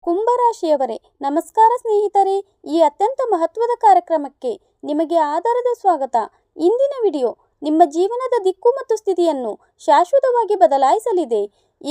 ಕುಂಭರಾಶಿಯವರೇ ನಮಸ್ಕಾರ ಸ್ನೇಹಿತರೆ. ಈ ಅತ್ಯಂತ ಮಹತ್ವದ ಕಾರ್ಯಕ್ರಮಕ್ಕೆ ನಿಮಗೆ ಆಧಾರದ ಸ್ವಾಗತ. ಇಂದಿನ ವಿಡಿಯೋ ನಿಮ್ಮ ಜೀವನದ ದಿಕ್ಕು ಮತ್ತು ಸ್ಥಿತಿಯನ್ನು ಶಾಶ್ವತವಾಗಿ ಬದಲಾಯಿಸಲಿದೆ.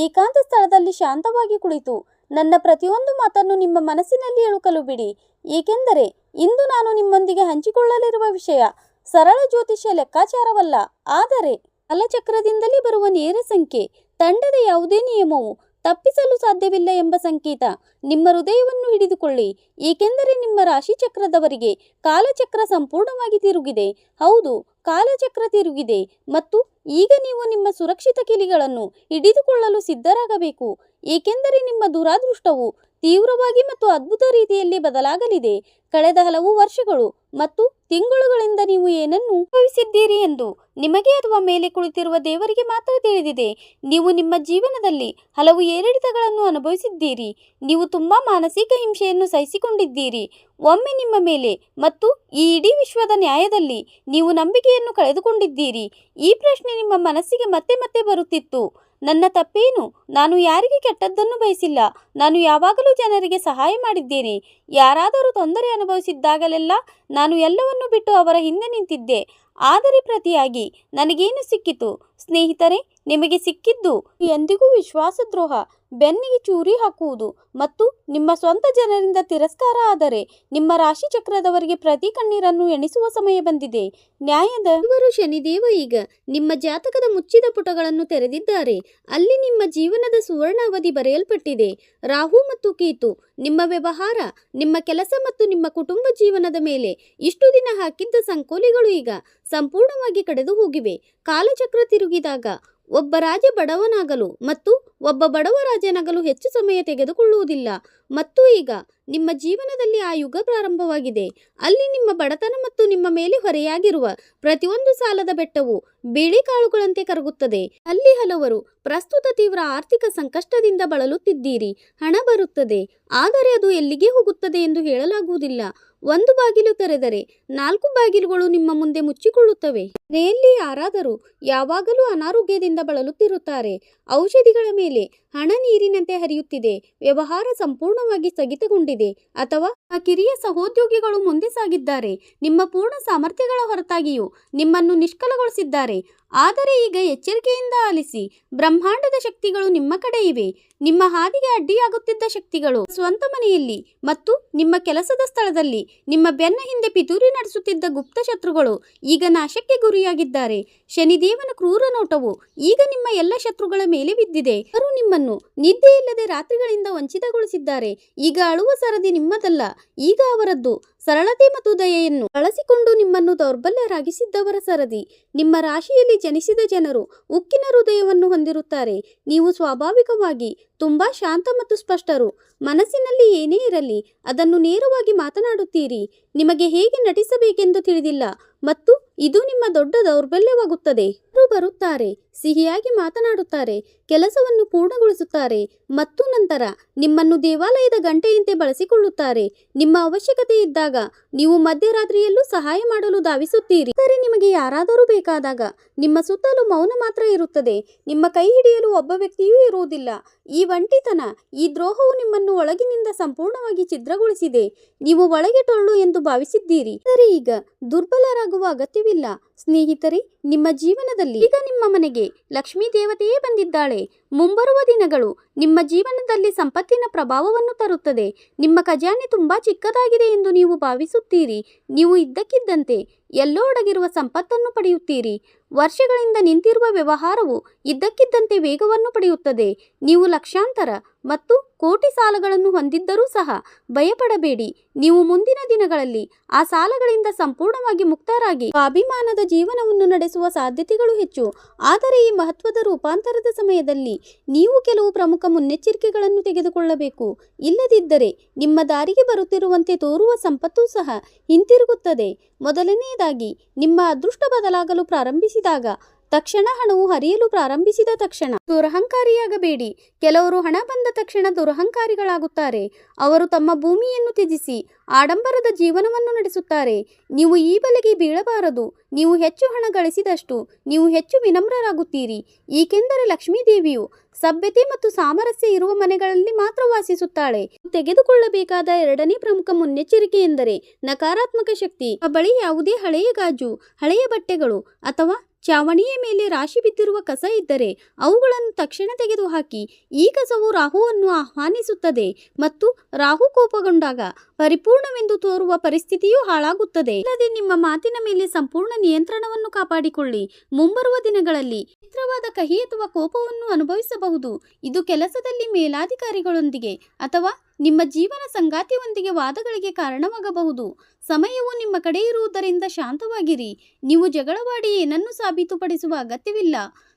ಏಕಾಂತ ಸ್ಥಳದಲ್ಲಿ ಶಾಂತವಾಗಿ ಕುಳಿತು ನನ್ನ ಪ್ರತಿಯೊಂದು ಮಾತನ್ನು ನಿಮ್ಮ ಮನಸ್ಸಿನಲ್ಲಿ ಎಳುಕಲು ಬಿಡಿ, ಏಕೆಂದರೆ ಇಂದು ನಾನು ನಿಮ್ಮೊಂದಿಗೆ ಹಂಚಿಕೊಳ್ಳಲಿರುವ ವಿಷಯ ಸರಳ ಜ್ಯೋತಿಷ್ಯ ಲೆಕ್ಕಾಚಾರವಲ್ಲ, ಆದರೆ ಕಾಲಚಕ್ರದಿಂದಲೇ ಬರುವ ನೇರ ಸಂಖ್ಯೆ. ತಂಡದ ಯಾವುದೇ ನಿಯಮವು ತಪ್ಪಿಸಲು ಸಾಧ್ಯವಿಲ್ಲ ಎಂಬ ಸಂಕೇತ. ನಿಮ್ಮ ಹೃದಯವನ್ನು ಹಿಡಿದುಕೊಳ್ಳಿ, ಏಕೆಂದರೆ ನಿಮ್ಮ ರಾಶಿಚಕ್ರದವರಿಗೆ ಕಾಲಚಕ್ರ ಸಂಪೂರ್ಣವಾಗಿ ತಿರುಗಿದೆ. ಹೌದು, ಕಾಲಚಕ್ರ ತಿರುಗಿದೆ ಮತ್ತು ಈಗ ನೀವು ನಿಮ್ಮ ಸುರಕ್ಷಿತ ಕಿಲಿಗಳನ್ನು ಹಿಡಿದುಕೊಳ್ಳಲು ಸಿದ್ಧರಾಗಬೇಕು, ಏಕೆಂದರೆ ನಿಮ್ಮ ದುರಾದೃಷ್ಟವು ತೀವ್ರವಾಗಿ ಮತ್ತು ಅದ್ಭುತ ರೀತಿಯಲ್ಲಿ ಬದಲಾಗಲಿದೆ. ಕಳೆದ ಹಲವು ವರ್ಷಗಳು ಮತ್ತು ತಿಂಗಳುಗಳಿಂದ ನೀವು ಏನನ್ನು ಅನುಭವಿಸಿದ್ದೀರಿ ಎಂದು ನಿಮಗೆ ಅಥವಾ ಮೇಲೆ ಕುಳಿತಿರುವ ದೇವರಿಗೆ ಮಾತ್ರ ತಿಳಿದಿದೆ. ನೀವು ನಿಮ್ಮ ಜೀವನದಲ್ಲಿ ಹಲವು ಏರಿಳಿತಗಳನ್ನು ಅನುಭವಿಸಿದ್ದೀರಿ. ನೀವು ತುಂಬಾ ಮಾನಸಿಕ ಹಿಂಸೆಯನ್ನು ಸಹಿಸಿಕೊಂಡಿದ್ದೀರಿ. ಒಮ್ಮೆ ನಿಮ್ಮ ಮೇಲೆ ಮತ್ತು ಈ ಇಡೀ ವಿಶ್ವದ ನ್ಯಾಯದಲ್ಲಿ ನೀವು ನಂಬಿಕೆಯನ್ನು ಕಳೆದುಕೊಂಡಿದ್ದೀರಿ. ಈ ಪ್ರಶ್ನೆ ನಿಮ್ಮ ಮನಸ್ಸಿಗೆ ಮತ್ತೆ ಮತ್ತೆ ಬರುತ್ತಿತ್ತು: ನನ್ನ ತಪ್ಪೇನು? ನಾನು ಯಾರಿಗೆ ಕೆಟ್ಟದ್ದನ್ನು ಬಯಸಿಲ್ಲ. ನಾನು ಯಾವಾಗಲೂ ಜನರಿಗೆ ಸಹಾಯ ಮಾಡಿದ್ದೇನೆ. ಯಾರಾದರೂ ತೊಂದರೆ ಅನುಭವಿಸಿದ್ದಾಗಲೆಲ್ಲ ನಾನು ಎಲ್ಲವನ್ನು ಬಿಟ್ಟು ಅವರ ಹಿಂದೆ ನಿಂತಿದ್ದೆ. ಆದರೆ ಪ್ರತಿಯಾಗಿ ನನಗೇನು ಸಿಕ್ಕಿತು ಸ್ನೇಹಿತರೆ? ನಿಮಗೆ ಸಿಕ್ಕಿದ್ದು ಎಂದಿಗೂ ವಿಶ್ವಾಸದ್ರೋಹ, ಬೆನ್ನಿಗೆ ಚೂರಿ ಹಾಕುವುದು ಮತ್ತು ನಿಮ್ಮ ಸ್ವಂತ ಜನರಿಂದ ತಿರಸ್ಕಾರ. ಆದರೆ ನಿಮ್ಮ ರಾಶಿ ಚಕ್ರದವರಿಗೆ ಪ್ರತಿ ಕಣ್ಣೀರನ್ನು ಎಣಿಸುವ ಸಮಯ ಬಂದಿದೆ. ನ್ಯಾಯದ ಇವರು ಶನಿದೇವ ಈಗ ನಿಮ್ಮ ಜಾತಕದ ಮುಚ್ಚಿದ ಪುಟಗಳನ್ನು ತೆರೆದಿದ್ದಾರೆ. ಅಲ್ಲಿ ನಿಮ್ಮ ಜೀವನದ ಸುವರ್ಣ ಅವಧಿ ಬರೆಯಲ್ಪಟ್ಟಿದೆ. ರಾಹು ಮತ್ತು ಕೇತು ನಿಮ್ಮ ವ್ಯವಹಾರ, ನಿಮ್ಮ ಕೆಲಸ ಮತ್ತು ನಿಮ್ಮ ಕುಟುಂಬ ಜೀವನದ ಮೇಲೆ ಇಷ್ಟು ದಿನ ಹಾಕಿದ್ದ ಸಂಕೋಲೆಗಳು ಈಗ ಸಂಪೂರ್ಣವಾಗಿ ಕಳೆದು ಹೋಗಿವೆ. ಕಾಲಚಕ್ರ ತಿರುಗಿದಾಗ ಒಬ್ಬ ರಾಜ ಬಡವನಾಗಲು ಮತ್ತು ಒಬ್ಬ ಬಡವ ರಾಜನಾಗಲು ಹೆಚ್ಚು ಸಮಯ ತೆಗೆದುಕೊಳ್ಳುವುದಿಲ್ಲ. ಮತ್ತು ಈಗ ನಿಮ್ಮ ಜೀವನದಲ್ಲಿ ಆ ಯುಗ ಪ್ರಾರಂಭವಾಗಿದೆ. ಅಲ್ಲಿ ನಿಮ್ಮ ಬಡತನ ಮತ್ತು ನಿಮ್ಮ ಮೇಲೆ ಹೊರೆಯಾಗಿರುವ ಪ್ರತಿಯೊಂದು ಸಾಲದ ಬೆಟ್ಟವು ಬೇಳೆಕಾಳುಗಳಂತೆ ಕರಗುತ್ತದೆ. ಅಲ್ಲಿ ಹಲವರು ಪ್ರಸ್ತುತ ತೀವ್ರ ಆರ್ಥಿಕ ಸಂಕಷ್ಟದಿಂದ ಬಳಲುತ್ತಿದ್ದೀರಿ. ಹಣ ಬರುತ್ತದೆ, ಆದರೆ ಅದು ಎಲ್ಲಿಗೆ ಹೋಗುತ್ತದೆ ಎಂದು ಹೇಳಲಾಗುವುದಿಲ್ಲ. ಒಂದು ಬಾಗಿಲು ತೆರೆದರೆ 4 ಬಾಗಿಲುಗಳು ನಿಮ್ಮ ಮುಂದೆ ಮುಚ್ಚಿಕೊಳ್ಳುತ್ತವೆ. ಮನೆಯಲ್ಲಿ ಯಾರಾದರೂ ಯಾವಾಗಲೂ ಅನಾರೋಗ್ಯದಿಂದ ಬಳಲುತ್ತಿರುತ್ತಾರೆ. ಔಷಧಿಗಳ ಮೇಲೆ ಹಣ ನೀರಿನಂತೆ ಹರಿಯುತ್ತಿದೆ. ವ್ಯವಹಾರ ಸಂಪೂರ್ಣವಾಗಿ ಸ್ಥಗಿತಗೊಂಡಿದೆ ಅಥವಾ ಆ ಕಿರಿಯ ಸಹೋದ್ಯೋಗಿಗಳು ಮುಂದೆ ಸಾಗಿದ್ದಾರೆ. ನಿಮ್ಮ ಪೂರ್ಣ ಸಾಮರ್ಥ್ಯಗಳ ಹೊರತಾಗಿಯೂ ನಿಮ್ಮನ್ನು ನಿಷ್ಫಲಗೊಳಿಸಿದ್ದಾರೆ. ಆದರೆ ಈಗ ಎಚ್ಚರಿಕೆಯಿಂದ ಆಲಿಸಿ, ಬ್ರಹ್ಮಾಂಡದ ಶಕ್ತಿಗಳು ನಿಮ್ಮ ಕಡೆ ಇವೆ. ನಿಮ್ಮ ಹಾದಿಗೆ ಅಡ್ಡಿಯಾಗುತ್ತಿದ್ದ ಶಕ್ತಿಗಳು ಸ್ವಂತ ಮನೆಯಲ್ಲಿ ಮತ್ತು ನಿಮ್ಮ ಕೆಲಸದ ಸ್ಥಳದಲ್ಲಿ ನಿಮ್ಮ ಬೆನ್ನ ಹಿಂದೆ ಪಿತೂರಿ ನಡೆಸುತ್ತಿದ್ದ ಗುಪ್ತ ಶತ್ರುಗಳು ಈಗ ನಾಶಕ್ಕೆ ಗುರಿಯಾಗಿದ್ದಾರೆ. ಶನಿದೇವನ ಕ್ರೂರ ನೋಟವು ಈಗ ನಿಮ್ಮ ಎಲ್ಲ ಶತ್ರುಗಳ ಮೇಲೆ ಬಿದ್ದಿದೆ. ಅವರು ನಿಮ್ಮನ್ನು ನಿದ್ದೆಯಿಲ್ಲದೆ ರಾತ್ರಿಗಳಿಂದ ವಂಚಿತಗೊಳಿಸಿದ್ದಾರೆ. ಈಗ ಅಳುವ ಸರದಿ ನಿಮ್ಮದಲ್ಲ, ಈಗ ಅವರದ್ದು. ಸರಳತೆ ಮತ್ತು ದಯೆಯನ್ನು ಬಳಸಿಕೊಂಡು ನಿಮ್ಮನ್ನು ದೌರ್ಬಲ್ಯರಾಗಿಸಿದ್ದವರ ಸರದಿ. ನಿಮ್ಮ ರಾಶಿಯಲ್ಲಿ ಜನಿಸಿದ ಜನರು ಉಕ್ಕಿನ ಹೃದಯವನ್ನು ಹೊಂದಿರುತ್ತಾರೆ. ನೀವು ಸ್ವಾಭಾವಿಕವಾಗಿ ತುಂಬಾ ಶಾಂತ ಮತ್ತು ಸ್ಪಷ್ಟರು. ಮನಸ್ಸಿನಲ್ಲಿ ಏನೇ ಇರಲಿ ಅದನ್ನು ನೇರವಾಗಿ ಮಾತನಾಡುತ್ತೀರಿ. ನಿಮಗೆ ಹೇಗೆ ನಟಿಸಬೇಕೆಂದು ತಿಳಿದಿಲ್ಲ ಮತ್ತು ಇದು ನಿಮ್ಮ ದೊಡ್ಡ ದೌರ್ಬಲ್ಯವಾಗುತ್ತದೆ. ಅವರು ಬರುತ್ತಾರೆ, ಸಿಹಿಯಾಗಿ ಮಾತನಾಡುತ್ತಾರೆ, ಕೆಲಸವನ್ನು ಪೂರ್ಣಗೊಳಿಸುತ್ತಾರೆ ಮತ್ತು ನಂತರ ನಿಮ್ಮನ್ನು ದೇವಾಲಯದ ಗಂಟೆಯಂತೆ ಬಳಸಿಕೊಳ್ಳುತ್ತಾರೆ. ನಿಮ್ಮ ಅವಶ್ಯಕತೆ ಇದ್ದಾಗ ನೀವು ಮಧ್ಯರಾತ್ರಿಯಲ್ಲೂ ಸಹಾಯ ಮಾಡಲು ಧಾವಿಸುತ್ತೀರಿ. ಆದರೆ ನಿಮಗೆ ಯಾರಾದರೂ ಬೇಕಾದಾಗ ನಿಮ್ಮ ಸುತ್ತಲೂ ಮೌನ ಮಾತ್ರ ಇರುತ್ತದೆ. ನಿಮ್ಮ ಕೈ ಹಿಡಿಯಲು ಒಬ್ಬ ವ್ಯಕ್ತಿಯೂ ಇರುವುದಿಲ್ಲ. ಈ ಒಂಟಿತನ, ಈ ದ್ರೋಹವು ನಿಮ್ಮನ್ನು ಒಳಗಿನಿಂದ ಸಂಪೂರ್ಣವಾಗಿ ಛಿದ್ರಗೊಳಿಸಿದೆ. ನೀವು ಒಳಗೆ ಟೊಳ್ಳು ಎಂದು ಭಾವಿಸಿದ್ದೀರಿ, ಆದರೆ ಈಗ ದುರ್ಬಲರಾಗುವ ಅಗತ್ಯವಿಲ್ಲ ಸ್ನೇಹಿತರೆ. ನಿಮ್ಮ ಜೀವನದಲ್ಲಿ ಈಗ ನಿಮ್ಮ ಮನೆಗೆ ಲಕ್ಷ್ಮೀ ದೇವತೆಯೇ ಬಂದಿದ್ದಾಳೆ. ಮುಂಬರುವ ದಿನಗಳು ನಿಮ್ಮ ಜೀವನದಲ್ಲಿ ಸಂಪತ್ತಿನ ಪ್ರಭಾವವನ್ನು ತರುತ್ತದೆ. ನಿಮ್ಮ ಖಜಾನೆ ತುಂಬಾ ಚಿಕ್ಕದಾಗಿದೆ ಎಂದು ನೀವು ಭಾವಿಸುತ್ತೀರಿ. ನೀವು ಇದ್ದಕ್ಕಿದ್ದಂತೆ ಎಲ್ಲೋ ಅಡಗಿರುವ ಸಂಪತ್ತನ್ನು ಪಡೆಯುತ್ತೀರಿ. ವರ್ಷಗಳಿಂದ ನಿಂತಿರುವ ವ್ಯವಹಾರವು ಇದ್ದಕ್ಕಿದ್ದಂತೆ ವೇಗವನ್ನು ಪಡೆಯುತ್ತದೆ. ನೀವು ಲಕ್ಷಾಂತರ ಮತ್ತು ಕೋಟಿ ಸಾಲಗಳನ್ನು ಹೊಂದಿದ್ದರೂ ಸಹ ಭಯಪಡಬೇಡಿ. ನೀವು ಮುಂದಿನ ದಿನಗಳಲ್ಲಿ ಆ ಸಾಲಗಳಿಂದ ಸಂಪೂರ್ಣವಾಗಿ ಮುಕ್ತರಾಗಿ ಅಭಿಮಾನದ ಜೀವನವನ್ನು ನಡೆಸುವ ಸಾಧ್ಯತೆಗಳು ಹೆಚ್ಚು. ಆದರೆ ಈ ಮಹತ್ವದ ರೂಪಾಂತರದ ಸಮಯದಲ್ಲಿ ನೀವು ಕೆಲವು ಪ್ರಮುಖ ಮುನ್ನೆಚ್ಚರಿಕೆಗಳನ್ನು ತೆಗೆದುಕೊಳ್ಳಬೇಕು. ಇಲ್ಲದಿದ್ದರೆ ನಿಮ್ಮ ದಾರಿಗೆ ಬರುತ್ತಿರುವಂತೆ ತೋರುವ ಸಂಪತ್ತು ಸಹ ಹಿಂತಿರುಗುತ್ತದೆ. ಮೊದಲನೆಯದಾಗಿ, ನಿಮ್ಮ ಅದೃಷ್ಟ ಬದಲಾಗಲು ಪ್ರಾರಂಭಿಸಿದಾಗ ತಕ್ಷಣ ಹಣವು ಹರಿಯಲು ಪ್ರಾರಂಭಿಸಿದ ತಕ್ಷಣ ದುರಹಂಕಾರಿಯಾಗಬೇಡಿ. ಕೆಲವರು ಹಣ ಬಂದ ತಕ್ಷಣ ದುರಹಂಕಾರಿಗಳಾಗುತ್ತಾರೆ. ಅವರು ತಮ್ಮ ಭೂಮಿಯನ್ನು ತ್ಯಜಿಸಿ ಆಡಂಬರದ ಜೀವನವನ್ನು ನಡೆಸುತ್ತಾರೆ. ನೀವು ಈ ಬಲೆಗೆ ಬೀಳಬಾರದು. ನೀವು ಹೆಚ್ಚು ಹಣ ಗಳಿಸಿದಷ್ಟು ನೀವು ಹೆಚ್ಚು ವಿನಮ್ರರಾಗುತ್ತೀರಿ, ಏಕೆಂದರೆ ಲಕ್ಷ್ಮೀ ದೇವಿಯು ಸಭ್ಯತೆ ಮತ್ತು ಸಾಮರಸ್ಯ ಇರುವ ಮನೆಗಳಲ್ಲಿ ಮಾತ್ರ ವಾಸಿಸುತ್ತಾಳೆ. ತೆಗೆದುಕೊಳ್ಳಬೇಕಾದ ಎರಡನೇ ಪ್ರಮುಖ ಮುನ್ನೆಚ್ಚರಿಕೆ ಎಂದರೆ ನಕಾರಾತ್ಮಕ ಶಕ್ತಿ. ನಿಮ್ಮ ಬಳಿ ಯಾವುದೇ ಹಳೆಯ ಗಾಜು, ಹಳೆಯ ಬಟ್ಟೆಗಳು ಅಥವಾ ಚಾವಣಿಯ ಮೇಲೆ ರಾಶಿ ಬಿದ್ದಿರುವ ಕಸ ಇದ್ದರೆ ಅವುಗಳನ್ನು ತಕ್ಷಣ ತೆಗೆದುಹಾಕಿ. ಈ ಕಸವು ರಾಹುವನ್ನು ಆಹ್ವಾನಿಸುತ್ತದೆ ಮತ್ತು ರಾಹು ಕೋಪಗೊಂಡಾಗ ಪರಿಪೂರ್ಣವೆಂದು ತೋರುವ ಪರಿಸ್ಥಿತಿಯೂ ಹಾಳಾಗುತ್ತದೆ. ಅಲ್ಲದೆ ನಿಮ್ಮ ಮಾತಿನ ಮೇಲೆ ಸಂಪೂರ್ಣ ನಿಯಂತ್ರಣವನ್ನು ಕಾಪಾಡಿಕೊಳ್ಳಿ. ಮುಂಬರುವ ದಿನಗಳಲ್ಲಿ ವಿಚಿತ್ರವಾದ ಕಹಿ ಅಥವಾ ಕೋಪವನ್ನು ಅನುಭವಿಸಬಹುದು. ಇದು ಕೆಲಸದಲ್ಲಿ ಮೇಲಾಧಿಕಾರಿಗಳೊಂದಿಗೆ ಅಥವಾ ನಿಮ್ಮ ಜೀವನ ಸಂಗಾತಿಯೊಂದಿಗೆ ವಾದಗಳಿಗೆ ಕಾರಣವಾಗಬಹುದು. ಸಮಯವು ನಿಮ್ಮ ಕಡೆ ಇರುವುದರಿಂದ ಶಾಂತವಾಗಿರಿ. ನೀವು ಜಗಳವಾಡಿ ಏನನ್ನೂ ಸಾಬೀತುಪಡಿಸುವ ಅಗತ್ಯವಿಲ್ಲ.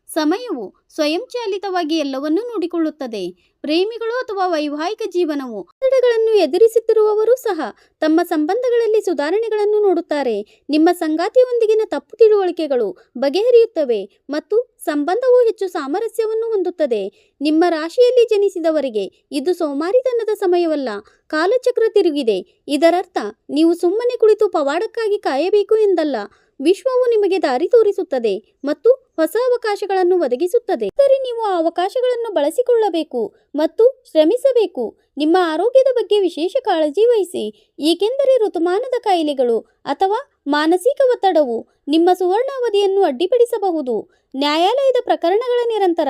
ಸಮಯವು ಸ್ವಯಂಚಾಲಿತವಾಗಿ ಎಲ್ಲವನ್ನೂ ನೋಡಿಕೊಳ್ಳುತ್ತದೆ. ಪ್ರೇಮಿಗಳು ಅಥವಾ ವೈವಾಹಿಕ ಜೀವನವು ಒತ್ತಡಗಳನ್ನು ಎದುರಿಸುತ್ತಿರುವವರು ಸಹ ತಮ್ಮ ಸಂಬಂಧಗಳಲ್ಲಿ ಸುಧಾರಣೆಗಳನ್ನು ನೋಡುತ್ತಾರೆ. ನಿಮ್ಮ ಸಂಗಾತಿಯೊಂದಿಗಿನ ತಪ್ಪು ತಿಳುವಳಿಕೆಗಳು ಬಗೆಹರಿಯುತ್ತವೆ ಮತ್ತು ಸಂಬಂಧವು ಹೆಚ್ಚು ಸಾಮರಸ್ಯವನ್ನು ಹೊಂದುತ್ತದೆ. ನಿಮ್ಮ ರಾಶಿಯಲ್ಲಿ ಜನಿಸಿದವರಿಗೆ ಇದು ಸೋಮಾರಿತನದ ಸಮಯವಲ್ಲ, ಕಾಲಚಕ್ರ ತಿರುಗಿದೆ. ಇದರರ್ಥ ನೀವು ಸುಮ್ಮನೆ ಕುಳಿತು ಪವಾಡಕ್ಕಾಗಿ ಕಾಯಬೇಕು ಎಂದಲ್ಲ. ವಿಶ್ವವು ನಿಮಗೆ ದಾರಿ ತೋರಿಸುತ್ತದೆ ಮತ್ತು ಹೊಸ ಅವಕಾಶಗಳನ್ನು ಒದಗಿಸುತ್ತದೆ. ಆದರೆ ನೀವು ಆ ಅವಕಾಶಗಳನ್ನು ಬಳಸಿಕೊಳ್ಳಬೇಕು ಮತ್ತು ಶ್ರಮಿಸಬೇಕು. ನಿಮ್ಮ ಆರೋಗ್ಯದ ಬಗ್ಗೆ ವಿಶೇಷ ಕಾಳಜಿ ವಹಿಸಿ, ಏಕೆಂದರೆ ಋತುಮಾನದ ಕಾಯಿಲೆಗಳು ಅಥವಾ ಮಾನಸಿಕ ಒತ್ತಡವು ನಿಮ್ಮ ಸುವರ್ಣಾವಧಿಯನ್ನು ಅಡ್ಡಿಪಡಿಸಬಹುದು. ನ್ಯಾಯಾಲಯದ ಪ್ರಕರಣಗಳ ನಿರಂತರ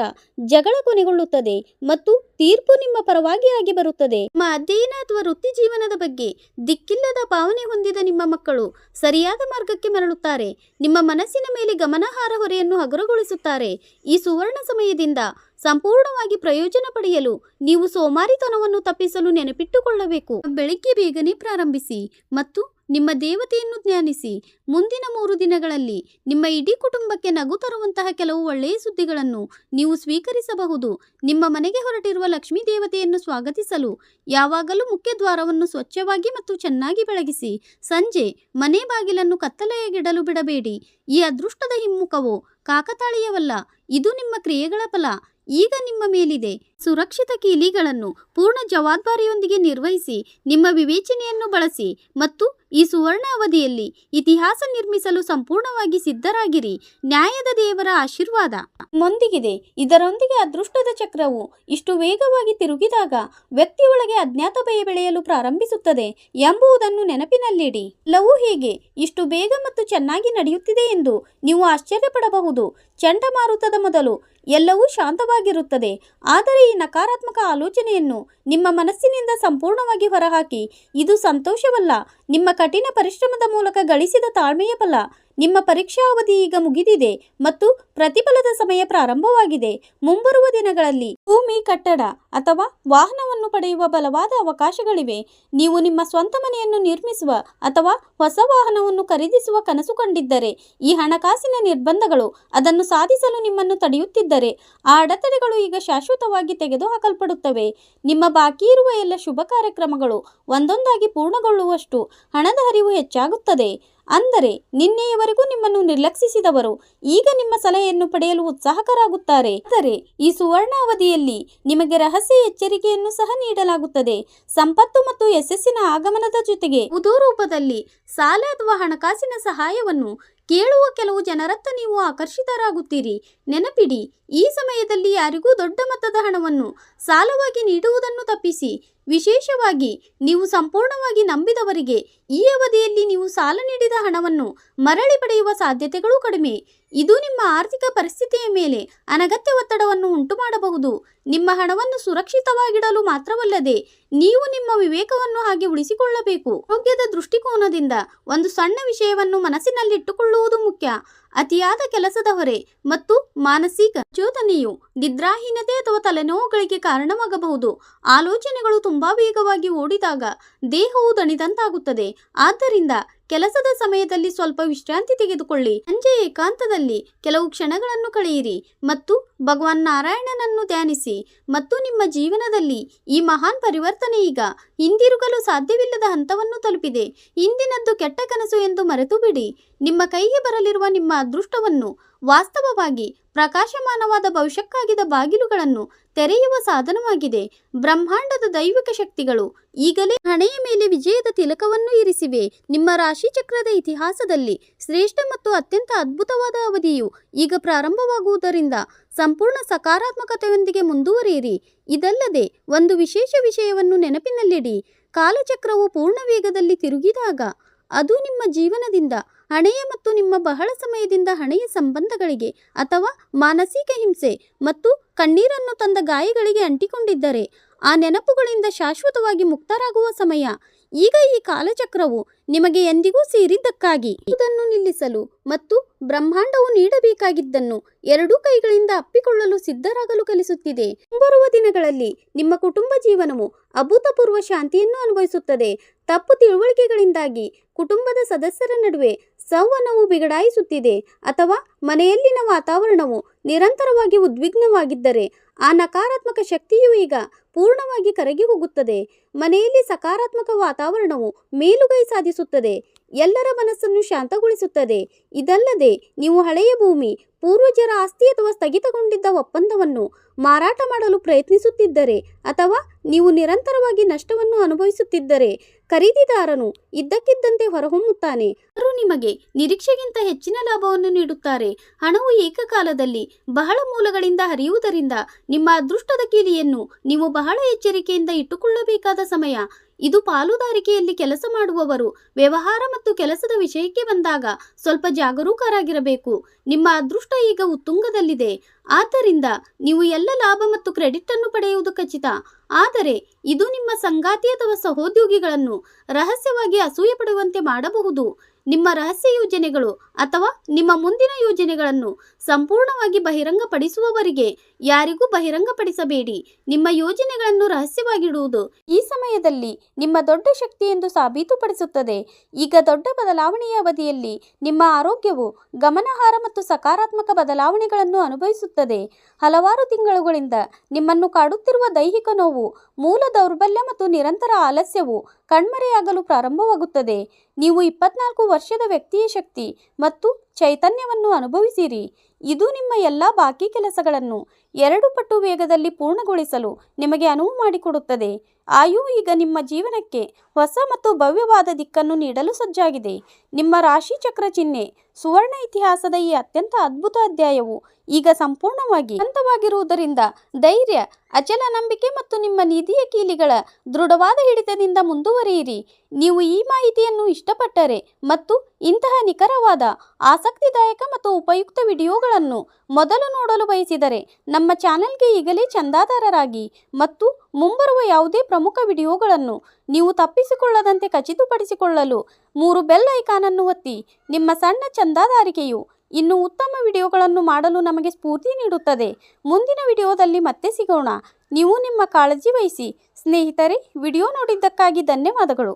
ಜಗಳ ಕೊನೆಗೊಳ್ಳುತ್ತದೆ ಮತ್ತು ತೀರ್ಪು ನಿಮ್ಮ ಪರವಾಗಿ ಆಗಿ ಬರುತ್ತದೆ. ನಿಮ್ಮ ಅಧ್ಯಯನ ಅಥವಾ ವೃತ್ತಿ ಜೀವನದ ಬಗ್ಗೆ ದಿಕ್ಕಿಲ್ಲದ ಭಾವನೆ ಹೊಂದಿದ ನಿಮ್ಮ ಮಕ್ಕಳು ಸರಿಯಾದ ಮಾರ್ಗಕ್ಕೆ ಮರಳುತ್ತಾರೆ. ನಿಮ್ಮ ಮನಸ್ಸಿನ ಮೇಲೆ ಗಮನಾರ್ಹ ಹೊರೆಯನ್ನು ಹಗುರಗೊಳಿಸುತ್ತಾರೆ. ಈ ಸುವರ್ಣ ಸಮಯದಿಂದ ಸಂಪೂರ್ಣವಾಗಿ ಪ್ರಯೋಜನ ಪಡೆಯಲು ನೀವು ಸೋಮಾರಿತನವನ್ನು ತಪ್ಪಿಸಲು ನೆನಪಿಟ್ಟುಕೊಳ್ಳಬೇಕು. ಬೆಳಿಗ್ಗೆ ಬೇಗನೆ ಪ್ರಾರಂಭಿಸಿ ಮತ್ತು ನಿಮ್ಮ ದೇವತೆಯನ್ನು ಧ್ಯಾನಿಸಿ. ಮುಂದಿನ 3 ದಿನಗಳಲ್ಲಿ ನಿಮ್ಮ ಇಡೀ ಕುಟುಂಬಕ್ಕೆ ನಗು ತರುವಂತಹ ಕೆಲವು ಒಳ್ಳೆಯ ಸುದ್ದಿಗಳನ್ನು ನೀವು ಸ್ವೀಕರಿಸಬಹುದು. ನಿಮ್ಮ ಮನೆಗೆ ಹೊರಟಿರುವ ಲಕ್ಷ್ಮೀ ದೇವತೆಯನ್ನು ಸ್ವಾಗತಿಸಲು ಯಾವಾಗಲೂ ಮುಖ್ಯ ದ್ವಾರವನ್ನು ಸ್ವಚ್ಛವಾಗಿ ಮತ್ತು ಚೆನ್ನಾಗಿ ಬೆಳಗಿಸಿ. ಸಂಜೆ ಮನೆ ಬಾಗಿಲನ್ನು ಕತ್ತಲೆಯಾಗಿಡಲು ಬಿಡಬೇಡಿ. ಈ ಅದೃಷ್ಟದ ಹಿಮ್ಮುಖವು ಕಾಕತಾಳೀಯವಲ್ಲ, ಇದು ನಿಮ್ಮ ಕ್ರಿಯೆಗಳ ಫಲ. ಈಗ ನಿಮ್ಮ ಮೇಲಿದೆ. ಸುರಕ್ಷಿತ ಕೀಲಿಗಳನ್ನು ಪೂರ್ಣ ಜವಾಬ್ದಾರಿಯೊಂದಿಗೆ ನಿರ್ವಹಿಸಿ. ನಿಮ್ಮ ವಿವೇಚನೆಯನ್ನು ಬಳಸಿ ಮತ್ತು ಈ ಸುವರ್ಣ ಅವಧಿಯಲ್ಲಿ ಇತಿಹಾಸ ನಿರ್ಮಿಸಲು ಸಂಪೂರ್ಣವಾಗಿ ಸಿದ್ಧರಾಗಿರಿ. ನ್ಯಾಯದ ದೇವರ ಆಶೀರ್ವಾದ ನಿಮ್ಮೊಂದಿಗಿದೆ. ಇದರೊಂದಿಗೆ ಅದೃಷ್ಟದ ಚಕ್ರವು ಇಷ್ಟು ವೇಗವಾಗಿ ತಿರುಗಿದಾಗ ವ್ಯಕ್ತಿಯೊಳಗೆ ಅಜ್ಞಾತ ಭಯ ಬೆಳೆಯಲು ಪ್ರಾರಂಭಿಸುತ್ತದೆ ಎಂಬುದನ್ನು ನೆನಪಿನಲ್ಲಿಡಿ. ಎಲ್ಲವೂ ಹೇಗೆ ಇಷ್ಟು ಬೇಗ ಮತ್ತು ಚೆನ್ನಾಗಿ ನಡೆಯುತ್ತಿದೆ ಎಂದು ನೀವು ಆಶ್ಚರ್ಯಪಡಬಹುದು. ಚಂಡಮಾರುತದ ಮೊದಲು ಎಲ್ಲವೂ ಶಾಂತವಾಗಿರುತ್ತದೆ. ಆದರೆ ಈ ನಕಾರಾತ್ಮಕ ಆಲೋಚನೆಯನ್ನು ನಿಮ್ಮ ಮನಸ್ಸಿನಿಂದ ಸಂಪೂರ್ಣವಾಗಿ ಹೊರಹಾಕಿ. ಇದು ಸಂತೋಷವಲ್ಲ, ನಿಮ್ಮ ಕಠಿಣ ಪರಿಶ್ರಮದ ಮೂಲಕ ಗಳಿಸಿದ ತಾಳ್ಮೆಯ ಫಲ. ನಿಮ್ಮ ಪರೀಕ್ಷಾ ಅವಧಿ ಈಗ ಮುಗಿದಿದೆ ಮತ್ತು ಪ್ರತಿಫಲದ ಸಮಯ ಪ್ರಾರಂಭವಾಗಿದೆ. ಮುಂಬರುವ ದಿನಗಳಲ್ಲಿ ಭೂಮಿ, ಕಟ್ಟಡ ಅಥವಾ ವಾಹನವನ್ನು ಪಡೆಯುವ ಬಲವಾದ ಅವಕಾಶಗಳಿವೆ. ನೀವು ನಿಮ್ಮ ಸ್ವಂತ ಮನೆಯನ್ನು ನಿರ್ಮಿಸುವ ಅಥವಾ ಹೊಸ ವಾಹನವನ್ನು ಖರೀದಿಸುವ ಕನಸು ಕಂಡಿದ್ದರೆ ಈ ಹಣಕಾಸಿನ ನಿರ್ಬಂಧಗಳು ಅದನ್ನು ಸಾಧಿಸಲು ನಿಮ್ಮನ್ನು ತಡೆಯುತ್ತಿದ್ದರೆ ಆ ಅಡೆತಡೆಗಳು ಈಗ ಶಾಶ್ವತವಾಗಿ ತೆಗೆದುಹಾಕಲ್ಪಡುತ್ತವೆ. ನಿಮ್ಮ ಬಾಕಿ ಇರುವ ಎಲ್ಲ ಶುಭ ಕಾರ್ಯಕ್ರಮಗಳು ಒಂದೊಂದಾಗಿ ಪೂರ್ಣಗೊಳ್ಳುವಷ್ಟು ಹಣದ ಹರಿವು ಹೆಚ್ಚಾಗುತ್ತದೆ. ಅಂದರೆ ನಿನ್ನೆಯವರೆಗೂ ನಿಮ್ಮನ್ನು ನಿರ್ಲಕ್ಷಿಸಿದವರು ಈಗ ನಿಮ್ಮ ಸಲಹೆಯನ್ನು ಪಡೆಯಲು ಉತ್ಸಾಹಕರಾಗುತ್ತಾರೆ. ಆದರೆ ಈ ಸುವರ್ಣ ಅವಧಿಯಲ್ಲಿ ನಿಮಗೆ ರಹಸ್ಯ ಎಚ್ಚರಿಕೆಯನ್ನು ಸಹ ನೀಡಲಾಗುತ್ತದೆ. ಸಂಪತ್ತು ಮತ್ತು ಯಶಸ್ಸಿನ ಆಗಮನದ ಜೊತೆಗೆ ಉದೋ ರೂಪದಲ್ಲಿ ಸಾಲ ಅಥವಾ ಹಣಕಾಸಿನ ಸಹಾಯವನ್ನು ಕೇಳುವ ಕೆಲವು ಜನರತ್ತ ನೀವು ಆಕರ್ಷಿತರಾಗುತ್ತೀರಿ. ನೆನಪಿಡಿ, ಈ ಸಮಯದಲ್ಲಿ ಯಾರಿಗೂ ದೊಡ್ಡ ಮೊತ್ತದ ಹಣವನ್ನು ಸಾಲವಾಗಿ ನೀಡುವುದನ್ನು ತಪ್ಪಿಸಿ. ವಿಶೇಷವಾಗಿ ನೀವು ಸಂಪೂರ್ಣವಾಗಿ ನಂಬಿದವರಿಗೆ ಈ ಅವಧಿಯಲ್ಲಿ ನೀವು ಸಾಲ ನೀಡಿದ ಹಣವನ್ನು ಮರಳಿ ಪಡೆಯುವ ಸಾಧ್ಯತೆಗಳು ಕಡಿಮೆ. ಇದು ನಿಮ್ಮ ಆರ್ಥಿಕ ಪರಿಸ್ಥಿತಿಯ ಮೇಲೆ ಅನಗತ್ಯ ಒತ್ತಡವನ್ನು ಉಂಟುಮಾಡಬಹುದು. ನಿಮ್ಮ ಹಣವನ್ನು ಸುರಕ್ಷಿತವಾಗಿಡಲು ಮಾತ್ರವಲ್ಲದೆ ನೀವು ನಿಮ್ಮ ವಿವೇಕವನ್ನು ಹಾಗೆ ಉಳಿಸಿಕೊಳ್ಳಬೇಕು. ಆರೋಗ್ಯದ ದೃಷ್ಟಿಕೋನದಿಂದ ಒಂದು ಸಣ್ಣ ವಿಷಯವನ್ನು ಮನಸ್ಸಿನಲ್ಲಿಟ್ಟುಕೊಳ್ಳುವುದು ಮುಖ್ಯ. ಅತಿಯಾದ ಕೆಲಸದ ಹೊರೆ ಮತ್ತು ಮಾನಸಿಕ ಚೋದನೆಯು ನಿದ್ರಾಹೀನತೆ ಅಥವಾ ತಲೆನೋವುಗಳಿಗೆ ಕಾರಣವಾಗಬಹುದು. ಆಲೋಚನೆಗಳು ತುಂಬಾ ವೇಗವಾಗಿ ಓಡಿದಾಗ ದೇಹವು ದಣಿದಂತಾಗುತ್ತದೆ. ಆದ್ದರಿಂದ ಕೆಲಸದ ಸಮಯದಲ್ಲಿ ಸ್ವಲ್ಪ ವಿಶ್ರಾಂತಿ ತೆಗೆದುಕೊಳ್ಳಿ. ಸಂಜೆ ಏಕಾಂತದಲ್ಲಿ ಕೆಲವು ಕ್ಷಣಗಳನ್ನು ಕಳೆಯಿರಿ ಮತ್ತು ಭಗವಾನ್ ನಾರಾಯಣನನ್ನು ಧ್ಯಾನಿಸಿ. ಮತ್ತು ನಿಮ್ಮ ಜೀವನದಲ್ಲಿ ಈ ಮಹಾನ್ ಪರಿವರ್ತನೆ ಈಗ ಹಿಂದಿರುಗಲು ಸಾಧ್ಯವಿಲ್ಲದ ಹಂತವನ್ನು ತಲುಪಿದೆ. ಹಿಂದಿನದ್ದು ಕೆಟ್ಟ ಕನಸು ಎಂದು ಮರೆತು ಬಿಡಿ. ನಿಮ್ಮ ಕೈಗೆ ಬರಲಿರುವ ನಿಮ್ಮ ಅದೃಷ್ಟವನ್ನು ವಾಸ್ತವವಾಗಿ ಪ್ರಕಾಶಮಾನವಾದ ಭವಿಷ್ಯಕ್ಕಾಗಿದ್ದ ಬಾಗಿಲುಗಳನ್ನು ತೆರೆಯುವ ಸಾಧನವಾಗಿದೆ. ಬ್ರಹ್ಮಾಂಡದ ದೈವಿಕ ಶಕ್ತಿಗಳು ಈಗಲೇ ಹಣೆಯ ಮೇಲೆ ವಿಜಯದ ತಿಲಕವನ್ನು ಇರಿಸಿವೆ. ನಿಮ್ಮ ರಾಶಿ ಚಕ್ರದ ಇತಿಹಾಸದಲ್ಲಿ ಶ್ರೇಷ್ಠ ಮತ್ತು ಅತ್ಯಂತ ಅದ್ಭುತವಾದ ಅವಧಿಯು ಈಗ ಪ್ರಾರಂಭವಾಗುವುದರಿಂದ ಸಂಪೂರ್ಣ ಸಕಾರಾತ್ಮಕತೆಯೊಂದಿಗೆ ಮುಂದುವರಿಯಿರಿ. ಇದಲ್ಲದೆ ಒಂದು ವಿಶೇಷ ವಿಷಯವನ್ನು ನೆನಪಿನಲ್ಲಿಡಿ. ಕಾಲಚಕ್ರವು ಪೂರ್ಣ ವೇಗದಲ್ಲಿ ತಿರುಗಿದಾಗ ಅದು ನಿಮ್ಮ ಜೀವನದಿಂದ ಹಣೆಯ ಮತ್ತು ನಿಮ್ಮ ಬಹಳ ಸಮಯದಿಂದ ಹಣೆಯ ಸಂಬಂಧಗಳಿಗೆ ಅಥವಾ ಮಾನಸಿಕ ಹಿಂಸೆ ಮತ್ತು ಕಣ್ಣೀರನ್ನು ತಂದ ಗಾಯಗಳಿಗೆ ಅಂಟಿಕೊಂಡಿದ್ದರೆ ಆ ನೆನಪುಗಳಿಂದ ಶಾಶ್ವತವಾಗಿ ಮುಕ್ತರಾಗುವ ಸಮಯ. ಈಗ ಈ ಕಾಲಚಕ್ರವು ನಿಮಗೆ ಎಂದಿಗೂ ಸೇರಿದ್ದಕ್ಕಾಗಿ ಇದನ್ನು ನಿಲ್ಲಿಸಲು ಮತ್ತು ಬ್ರಹ್ಮಾಂಡವು ನೀಡಬೇಕಾಗಿದ್ದನ್ನು ಎರಡೂ ಕೈಗಳಿಂದ ಅಪ್ಪಿಕೊಳ್ಳಲು ಸಿದ್ಧರಾಗಲು ಕಲಿಸುತ್ತಿದೆ. ಮುಂಬರುವ ದಿನಗಳಲ್ಲಿ ನಿಮ್ಮ ಕುಟುಂಬ ಜೀವನವು ಅಭೂತಪೂರ್ವ ಶಾಂತಿಯನ್ನು ಅನುಭವಿಸುತ್ತದೆ. ತಪ್ಪು ತಿಳುವಳಿಕೆಗಳಿಂದಾಗಿ ಕುಟುಂಬದ ಸದಸ್ಯರ ನಡುವೆ ಸಂವಹನವು ಬಿಗಡಾಯಿಸುತ್ತಿದೆ ಅಥವಾ ಮನೆಯಲ್ಲಿನ ವಾತಾವರಣವು ನಿರಂತರವಾಗಿ ಉದ್ವಿಗ್ನವಾಗಿದ್ದರೆ ಆ ನಕಾರಾತ್ಮಕ ಶಕ್ತಿಯು ಈಗ ಪೂರ್ಣವಾಗಿ ಕರಗಿ ಹೋಗುತ್ತದೆ. ಮನೆಯಲ್ಲಿ ಸಕಾರಾತ್ಮಕ ವಾತಾವರಣವು ಮೇಲುಗೈ ಸಾಧಿಸುತ್ತದೆ, ಎಲ್ಲರ ಮನಸ್ಸನ್ನು ಶಾಂತಗೊಳಿಸುತ್ತದೆ. ಇದಲ್ಲದೆ ನೀವು ಹಳೆಯ ಭೂಮಿ, ಪೂರ್ವಜರ ಆಸ್ತಿ ಅಥವಾ ಸ್ಥಗಿತಗೊಂಡಿದ್ದ ಒಪ್ಪಂದವನ್ನು ಮಾರಾಟ ಮಾಡಲು ಪ್ರಯತ್ನಿಸುತ್ತಿದ್ದರೆ ಅಥವಾ ನೀವು ನಿರಂತರವಾಗಿ ನಷ್ಟವನ್ನು ಅನುಭವಿಸುತ್ತಿದ್ದರೆ ಖರೀದಿದಾರನು ಇದ್ದಕ್ಕಿದ್ದಂತೆ ಹೊರಹೊಮ್ಮುತ್ತಾನೆ. ಅವರು ನಿಮಗೆ ನಿರೀಕ್ಷೆಗಿಂತ ಹೆಚ್ಚಿನ ಲಾಭವನ್ನು ನೀಡುತ್ತಾರೆ. ಹಣವು ಏಕಕಾಲದಲ್ಲಿ ಬಹಳ ಮೂಲಗಳಿಂದ ಹರಿಯುವುದರಿಂದ ನಿಮ್ಮ ಅದೃಷ್ಟದ ಕೀಲಿಯನ್ನು ನೀವು ಬಹಳ ಎಚ್ಚರಿಕೆಯಿಂದ ಇಟ್ಟುಕೊಳ್ಳಬೇಕಾದ ಸಮಯ. ಇದು ಪಾಲುದಾರಿಕೆಯಲ್ಲಿ ಕೆಲಸ ಮಾಡುವವರು ವ್ಯವಹಾರ ಮತ್ತು ಕೆಲಸದ ವಿಷಯಕ್ಕೆ ಬಂದಾಗ ಸ್ವಲ್ಪ ಜಾಗರೂಕರಾಗಿರಬೇಕು. ನಿಮ್ಮ ಅದೃಷ್ಟ ಈಗ ಉತ್ತುಂಗದಲ್ಲಿದೆ, ಆದ್ದರಿಂದ ನೀವು ಎಲ್ಲ ಲಾಭ ಮತ್ತು ಕ್ರೆಡಿಟ್ ಅನ್ನು ಪಡೆಯುವುದು ಖಚಿತ. ಆದರೆ ಇದು ನಿಮ್ಮ ಸಂಗಾತಿ ಅಥವಾ ಸಹೋದ್ಯೋಗಿಗಳನ್ನು ರಹಸ್ಯವಾಗಿ ಅಸೂಯೆ ಪಡುವಂತೆ ಮಾಡಬಹುದು. ನಿಮ್ಮ ರಹಸ್ಯ ಯೋಜನೆಗಳು ಅಥವಾ ನಿಮ್ಮ ಮುಂದಿನ ಯೋಜನೆಗಳನ್ನು ಸಂಪೂರ್ಣವಾಗಿ ಬಹಿರಂಗಪಡಿಸುವವರೆಗೆ ಯಾರಿಗೂ ಬಹಿರಂಗಪಡಿಸಬೇಡಿ. ನಿಮ್ಮ ಯೋಜನೆಗಳನ್ನು ರಹಸ್ಯವಾಗಿಡುವುದು ಈ ಸಮಯದಲ್ಲಿ ನಿಮ್ಮ ದೊಡ್ಡ ಶಕ್ತಿ ಎಂದು ಸಾಬೀತುಪಡಿಸುತ್ತದೆ. ಈಗ ದೊಡ್ಡ ಬದಲಾವಣೆಯ ಅವಧಿಯಲ್ಲಿ ನಿಮ್ಮ ಆರೋಗ್ಯವು ಗಮನಾರ್ಹ ಮತ್ತು ಸಕಾರಾತ್ಮಕ ಬದಲಾವಣೆಗಳನ್ನು ಅನುಭವಿಸುತ್ತದೆ. ಹಲವಾರು ತಿಂಗಳುಗಳಿಂದ ನಿಮ್ಮನ್ನು ಕಾಡುತ್ತಿರುವ ದೈಹಿಕ ನೋವು, ಮೂಲ ದೌರ್ಬಲ್ಯ ಮತ್ತು ನಿರಂತರ ಆಲಸ್ಯವು ಕಣ್ಮರೆಯಾಗಲು ಪ್ರಾರಂಭವಾಗುತ್ತದೆ. ನೀವು 24 ವರ್ಷದ ವ್ಯಕ್ತಿಯ ಶಕ್ತಿ ಮತ್ತು ಚೈತನ್ಯವನ್ನು ಅನುಭವಿಸಿರಿ. ಇದು ನಿಮ್ಮ ಎಲ್ಲ ಬಾಕಿ ಕೆಲಸಗಳನ್ನು 2 ಪಟ್ಟು ವೇಗದಲ್ಲಿ ಪೂರ್ಣಗೊಳಿಸಲು ನಿಮಗೆ ಅನುವು ಮಾಡಿಕೊಡುತ್ತದೆ. ಆಯು ಈಗ ನಿಮ್ಮ ಜೀವನಕ್ಕೆ ಹೊಸ ಮತ್ತು ಭವ್ಯವಾದ ದಿಕ್ಕನ್ನು ನೀಡಲು ಸಜ್ಜಾಗಿದೆ. ನಿಮ್ಮ ರಾಶಿ ಚಕ್ರ ಚಿಹ್ನೆ ಸುವರ್ಣ ಇತಿಹಾಸದ ಈ ಅತ್ಯಂತ ಅದ್ಭುತ ಅಧ್ಯಾಯವು ಈಗ ಸಂಪೂರ್ಣವಾಗಿ ಹಂತವಾಗಿರುವುದರಿಂದ ಧೈರ್ಯ, ಅಚಲ ನಂಬಿಕೆ ಮತ್ತು ನಿಮ್ಮ ನಿಧಿಯ ಕೀಲಿಗಳ ದೃಢವಾದ ಹಿಡಿತದಿಂದ ಮುಂದುವರಿಯಿರಿ. ನೀವು ಈ ಮಾಹಿತಿಯನ್ನು ಇಷ್ಟಪಟ್ಟರೆ ಮತ್ತು ಇಂತಹ ನಿಖರವಾದ, ಆಸಕ್ತಿದಾಯಕ ಮತ್ತು ಉಪಯುಕ್ತ ವಿಡಿಯೋಗಳನ್ನು ಮೊದಲು ನೋಡಲು ಬಯಸಿದರೆ ನಮ್ಮ ಚಾನೆಲ್ಗೆ ಈಗಲೇ ಚಂದಾದಾರರಾಗಿ ಮತ್ತು ಮುಂಬರುವ ಯಾವುದೇ ಪ್ರಮುಖ ವಿಡಿಯೋಗಳನ್ನು ನೀವು ತಪ್ಪಿಸಿಕೊಳ್ಳದಂತೆ ಖಚಿತಪಡಿಸಿಕೊಳ್ಳಲು 3 ಬೆಲ್ ಐಕಾನ್ ಅನ್ನು ಒತ್ತಿ. ನಿಮ್ಮ ಸಣ್ಣ ಚಂದಾದಾರಿಕೆಯು ಇನ್ನೂ ಉತ್ತಮ ವಿಡಿಯೋಗಳನ್ನು ಮಾಡಲು ನಮಗೆ ಸ್ಫೂರ್ತಿ ನೀಡುತ್ತದೆ. ಮುಂದಿನ ವಿಡಿಯೋದಲ್ಲಿ ಮತ್ತೆ ಸಿಗೋಣ. ನೀವು ನಿಮ್ಮ ಕಾಳಜಿ ವಹಿಸಿ. ಸ್ನೇಹಿತರೆ, ವಿಡಿಯೋ ನೋಡಿದ್ದಕ್ಕಾಗಿ ಧನ್ಯವಾದಗಳು.